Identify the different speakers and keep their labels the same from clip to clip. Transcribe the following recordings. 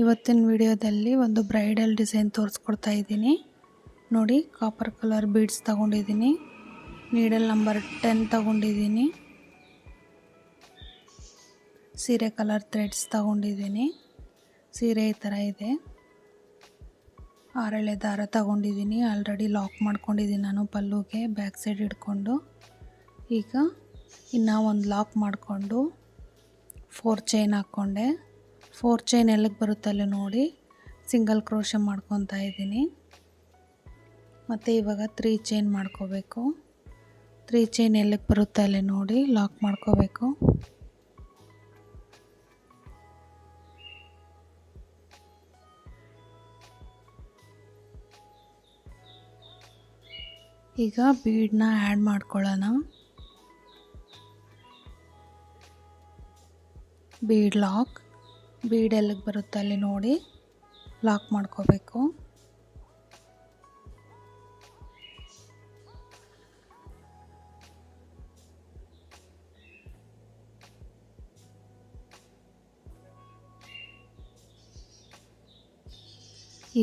Speaker 1: ಇವತ್ತಿನ ವಿಡಿಯೋದಲ್ಲಿ ಒಂದು ಬ್ರೈಡಲ್ ಡಿಸೈನ್ ತೋರಿಸ್ಕೊಡ್ತಾ ಇದ್ದೀನಿ ನೋಡಿ. ಕಾಪರ್ ಕಲರ್ ಬೀಡ್ಸ್ ತಗೊಂಡಿದ್ದೀನಿ, ನೀಡಲ್ ನಂಬರ್ 10 ತಗೊಂಡಿದ್ದೀನಿ, ಸೀರೆ ಕಲರ್ ಥ್ರೆಡ್ಸ್ ತಗೊಂಡಿದ್ದೀನಿ. ಸೀರೆ ಈ ಥರ ಇದೆ. 6 ಎಳೆ ದಾರ ತಗೊಂಡಿದ್ದೀನಿ, ಆಲ್ರೆಡಿ ಲಾಕ್ ಮಾಡ್ಕೊಂಡಿದ್ದೀನಿ ನಾನು ಪಲ್ಲುಗೆ ಬ್ಯಾಕ್ ಸೈಡ್ ಹಿಡ್ಕೊಂಡು. ಈಗ ಇನ್ನು ಒಂದು ಲಾಕ್ ಮಾಡಿಕೊಂಡು 4 ಚೈನ್ ಹಾಕ್ಕೊಂಡೆ. 4 ಚೈನ್ ಎಲ್ಲಿಗೆ ಬರುತ್ತಲ್ಲ ನೋಡಿ, ಸಿಂಗಲ್ ಕ್ರೋಶೆ ಮಾಡ್ಕೊತಾ ಇದ್ದೀನಿ. ಮತ್ತು ಇವಾಗ 3 ಚೈನ್ ಮಾಡ್ಕೋಬೇಕು. 3 ಚೈನ್ ಎಲ್ಲಿಗೆ ಬರುತ್ತಲ್ಲ ನೋಡಿ, ಲಾಕ್ ಮಾಡ್ಕೋಬೇಕು. ಈಗ ಬೀಡನ್ನ ಆ್ಯಡ್ ಮಾಡ್ಕೊಳ್ಳೋಣ. ಬೀಡ್ ಲಾಕ್, ಬೀಡ್ ಎಲ್ಲಿಗೆ ಬರುತ್ತೆ ಅಲ್ಲಿ ನೋಡಿ ಲಾಕ್ ಮಾಡ್ಕೋಬೇಕು.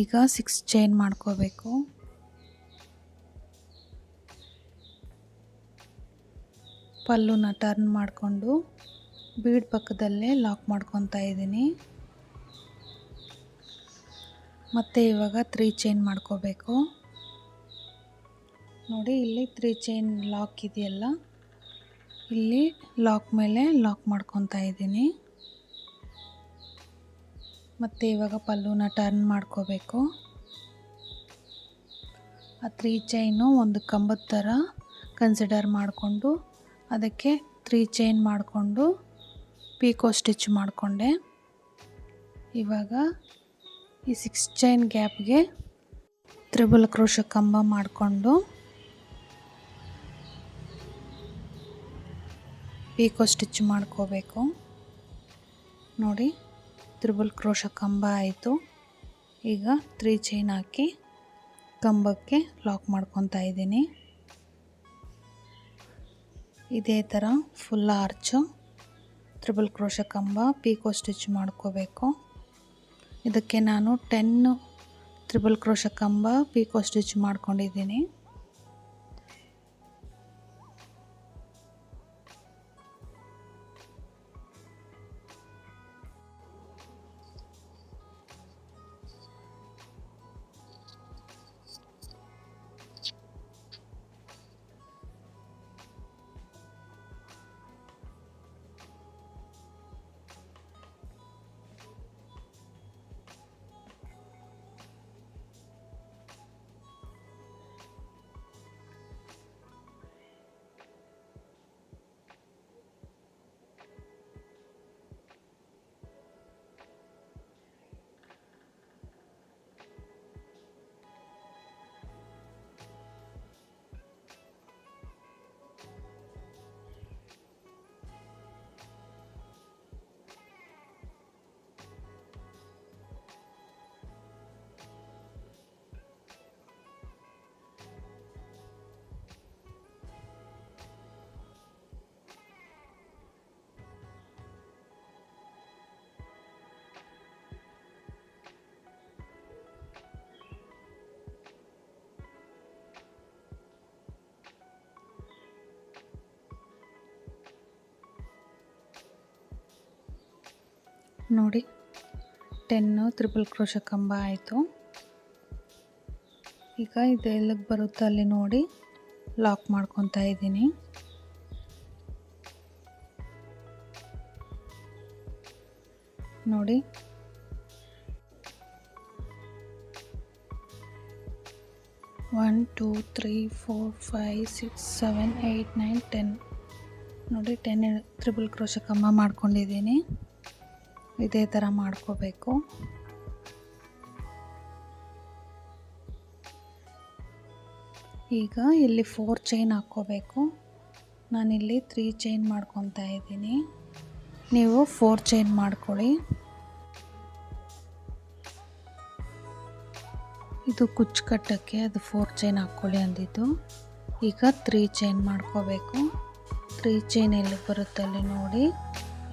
Speaker 1: ಈಗ 6 ಚೈನ್ ಮಾಡ್ಕೋಬೇಕು. ಪಲ್ಲುನ ಟರ್ನ್ ಮಾಡಿಕೊಂಡು ಬೀಡ್ ಪಕ್ಕದಲ್ಲೇ ಲಾಕ್ ಮಾಡ್ಕೊತಾ ಇದ್ದೀನಿ. ಮತ್ತು ಇವಾಗ 3 ಚೈನ್ ಮಾಡ್ಕೋಬೇಕು ನೋಡಿ. ಇಲ್ಲಿ 3 ಚೈನ್ ಲಾಕ್ ಇದೆಯಲ್ಲ, ಇಲ್ಲಿ ಲಾಕ್ ಮೇಲೆ ಲಾಕ್ ಮಾಡ್ಕೊತಾ ಇದ್ದೀನಿ. ಮತ್ತು ಇವಾಗ ಪಲ್ಲುನ ಟರ್ನ್ ಮಾಡ್ಕೋಬೇಕು. ಆ 3 ಚೈನು ಒಂದು ಕಂಬದ ಥರ ಕನ್ಸಿಡರ್ ಮಾಡಿಕೊಂಡು ಅದಕ್ಕೆ 3 ಚೈನ್ ಮಾಡಿಕೊಂಡು ಪೀಕೋ ಸ್ಟಿಚ್ ಮಾಡಿಕೊಂಡೆ. ಇವಾಗ ಈ 6 ಚೈನ್ ಗ್ಯಾಪ್ಗೆ ತ್ರಿಬಲ್ ಕ್ರೋಶೆ ಕಂಬ ಮಾಡಿಕೊಂಡು ಪೀಕೋ ಸ್ಟಿಚ್ ಮಾಡ್ಕೋಬೇಕು ನೋಡಿ. ತ್ರಿಬಲ್ ಕ್ರೋಶೆ ಕಂಬ ಆಯಿತು. ಈಗ 3 ಚೈನ್ ಹಾಕಿ ಕಂಬಕ್ಕೆ ಲಾಕ್ ಮಾಡ್ಕೊತಾ ಇದ್ದೀನಿ. ಇದೇ ಥರ ಫುಲ್ ಆರ್ಚು ತ್ರಿಬಲ್ ಕ್ರೋಶೆ ಕಂಬ ಪೀಕೋ ಸ್ಟಿಚ್ ಮಾಡ್ಕೋಬೇಕು. ಇದಕ್ಕೆ ನಾನು 10 ತ್ರಿಬಲ್ ಕ್ರೋಶೆ ಕಂಬ ಪೀಕೋ ಸ್ಟಿಚ್ ಮಾಡ್ಕೊಂಡಿದ್ದೀನಿ. ನೋಡಿ 10 ತ್ರಿಬಲ್ ಕ್ರೋಶೆ ಕಂಬ ಆಯಿತು. ಈಗ ಇದು ಎಲ್ಲಿಗೆ ಬರುತ್ತೆ ಅಲ್ಲಿ ನೋಡಿ ಲಾಕ್ ಮಾಡ್ಕೊತಾ ಇದ್ದೀನಿ. ನೋಡಿ ಒನ್ 2 3 4 5 6 7 8 9 10 ನೋಡಿ 10 ತ್ರಿಬಲ್ ಕ್ರೋಶೆ ಕಂಬ ಮಾಡ್ಕೊಂಡಿದ್ದೀನಿ. ಇದೇ ಥರ ಮಾಡ್ಕೋಬೇಕು. ಈಗ ಇಲ್ಲಿ 4 ಚೈನ್ ಹಾಕ್ಕೋಬೇಕು. ನಾನಿಲ್ಲಿ 3 ಚೈನ್ ಮಾಡ್ಕೊತಾ ಇದ್ದೀನಿ, ನೀವು 4 ಚೈನ್ ಮಾಡ್ಕೊಳ್ಳಿ. ಇದು ಕುಚ್ಚು ಕಟ್ಟಕ್ಕೆ ಅದು 4 ಚೈನ್ ಹಾಕ್ಕೊಳ್ಳಿ ಅಂದಿದ್ದು. ಈಗ 3 ಚೈನ್ ಮಾಡ್ಕೋಬೇಕು. 3 ಚೈನ್ ಎಲ್ಲಿ ಬರುತ್ತೆ ಅಲ್ಲಿ ನೋಡಿ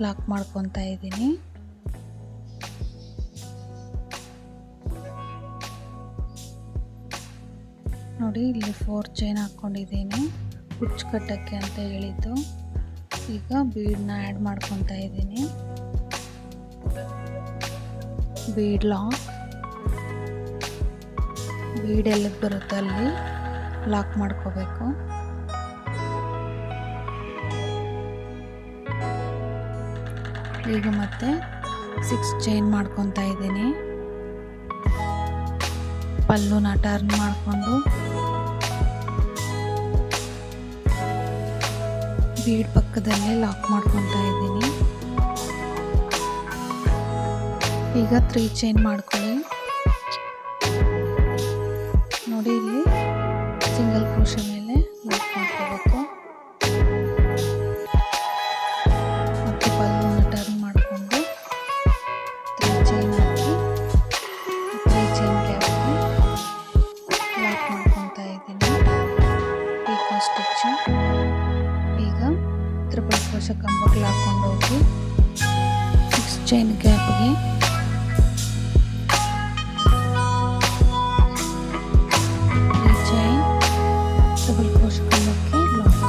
Speaker 1: ಲಾಕ್ ಮಾಡ್ಕೊತಾ ಇದ್ದೀನಿ. ನೋಡಿ ಇಲ್ಲಿ 4 ಚೈನ್ ಹಾಕ್ಕೊಂಡಿದ್ದೀನಿ, ಕುಚ್ಚು ಕಟ್ಟಕ್ಕೆ ಅಂತ ಹೇಳಿದ್ದು. ಈಗ ಬೀಡನ್ನ ಆ್ಯಡ್ ಮಾಡ್ಕೊತಾ ಇದ್ದೀನಿ. ಬೀಡ್ ಲಾಕ್, ಬೀಡ್ ಎಲ್ಲಿಗೆ ಬರುತ್ತೆ ಅಲ್ಲಿ ಲಾಕ್ ಮಾಡ್ಕೋಬೇಕು. ಈಗ ಮತ್ತೆ 6 ಚೈನ್ ಮಾಡ್ಕೊತಾ ಇದ್ದೀನಿ. ಪಲ್ಲುನ ಟರ್ನ್ ಮಾಡಿಕೊಂಡು ಬೀಡ್ ಪಕ್ಕದಲ್ಲೇ ಲಾಕ್ ಮಾಡ್ಕೊತಾ ಇದ್ದೀನಿ. ಈಗ 3 ಚೈನ್ ಮಾಡ್ಕೊಳ್ಳಿ. ನೋಡಿ ಇಲ್ಲಿ ಸಿಂಗಲ್ ಕ್ರೋಶೆ ಮೇಲೆ ಲಾಕ್ ಮಾಡ್ಕೋಬೇಕು. ಮತ್ತು ಪಲ್ಲುನ ಟರ್ನ್ ಮಾಡಿಕೊಂಡು 3 ಚೈನ್ ಹಾಕಿ 3 ಚೈನ್ ಗ್ಯಾಪ್ಗೆ ಲಾಕ್ ಮಾಡ್ಕೊತಾ ಇದ್ದೀನಿ. ಪೀಕೋ ಸ್ಟಿಚ್ಚು. ಈಗ ಟ್ರಿಪಲ್ ಕ್ರೋಶೆ ಕಂಬಕ್ಕೆ ಹಾಕ್ಕೊಂಡು ಹೋಗಿ 6 ಚೈನ್ ಗ್ಯಾಪ್ಗೆ ಡಬಲ್ ಕ್ರೋಶೆ ಕಂಬಕ್ಕೆ ಲಾಕ್.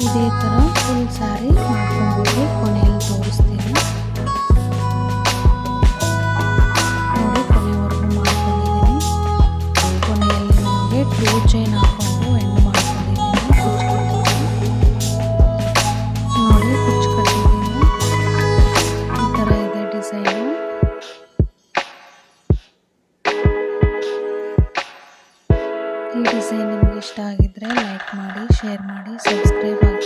Speaker 1: ಇದೇ ಥರ ಫುಲ್ ಸ್ಯಾರಿ ಮಾಡ್ಕೊಂಡ್ಬಿಟ್ಟು ಕೊನೆಯಲ್ಲಿ ತೋರಿಸ್ತೀನಿ. ನೋಡಿ ಕೊನೆವರೆಗೂ ಮಾಡ್ಕೊಂಡಿದ್ದೀನಿ. ಕೊನೆಯಲ್ಲಿ ನಮಗೆ 2 ಚೈನ್ ಹಾಕ್ಕೊಂಡು ಎಂಡ್ ಮಾಡ್ಕೊಂಡಿದ್ದೀನಿ. ನೋಡಿ ಕುಚ್ಚು ಕಟ್ಟಿದ್ದೀನಿ. ಈ ಥರ ಇದೆ ಡಿಸೈನು. ಈ ಡಿಸೈನ್ ನಿಮ್ಗೆ ಇಷ್ಟ ಆಗಿದ್ರೆ ಲೈಕ್ ಮಾಡಿ, ಶೇರ್ ಮಾಡಿ, ಸಬ್ಸ್ಕ್ರೈಬ್ ಆಗಿ.